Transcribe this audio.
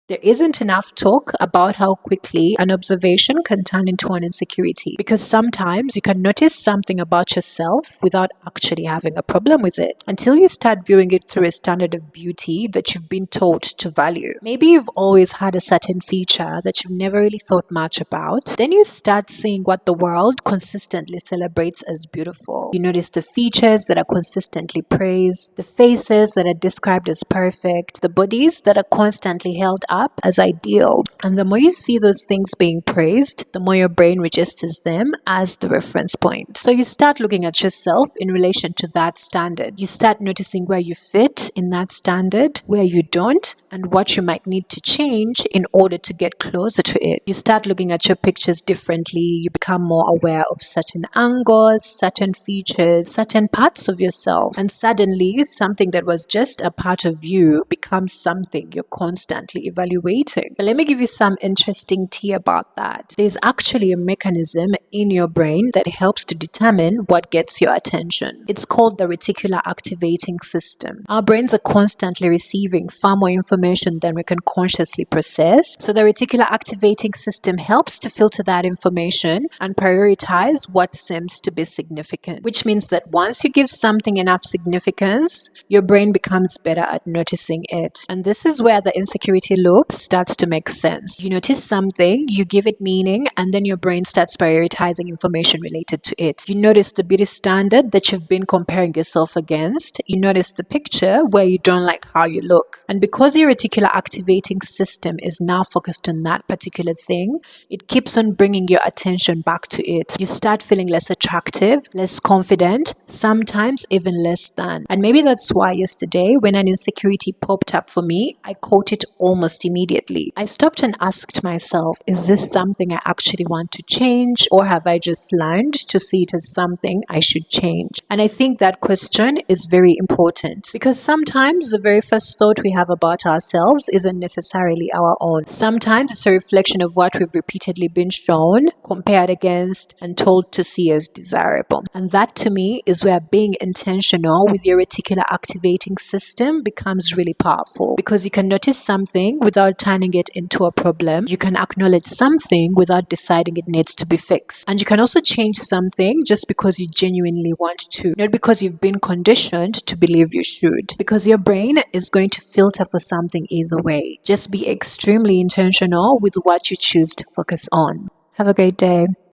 There isn't enough talk about how quickly an observation can turn into an insecurity, because sometimes you can notice something about yourself without actually having a problem with it until you start viewing it through a standard of beauty that you've been taught to value. Maybe you've always had a certain feature that you've never really thought much about. Then you start seeing what the world consistently celebrates as beautiful. You notice the features that are consistently praised, the faces that are described as perfect, the bodies that are constantly held up as ideal. And the more you see those things being praised, the more your brain registers them as the reference point. So you start looking at yourself in relation to that standard. You start noticing where you fit in that standard, where you don't, and what you might need to change in order to get closer to it. You start looking at your pictures differently. You become more aware of certain angles, certain features, certain parts of yourself. And suddenly, something that was just a part of you becomes something you're constantly evaluating. But let me give you some interesting tea about that. There's actually a mechanism in your brain that helps to determine what gets your attention. It's called the reticular activating system. Our brains are constantly receiving far more information than we can consciously process. So the reticular activating system helps to filter that information and prioritize what seems to be significant, which means that once you give something enough significance, your brain becomes better at noticing it. And this is where the insecurity loop starts to make sense. You notice something, you give it meaning, and then your brain starts prioritizing information related to it. You notice the beauty standard that you've been comparing yourself against. You notice the picture where you don't like how you look. And because your reticular activating system is now focused on that particular thing, it keeps on bringing your attention back to it. You start feeling less attractive, less confident, sometimes even less than. And maybe that's why yesterday, when an insecurity popped up for me, I caught it almost immediately. I stopped and asked myself, is this something I actually want to change, or have I just learned to see it as something I should change? And I think that question is very important, because sometimes the very first thought we have about ourselves isn't necessarily our own. Sometimes it's a reflection of what we've repeatedly been shown, compared against, and told to see as desirable. And that, to me, is where being intentional with your reticular activating system becomes really powerful, because you can notice something without turning it into a problem. You can acknowledge something without deciding it needs to be fixed. And you can also change something just because you genuinely want to, not because you've been conditioned to believe you should, because your brain is going to filter for something either way. Just be extremely intentional with what you choose to focus on. Have a great day.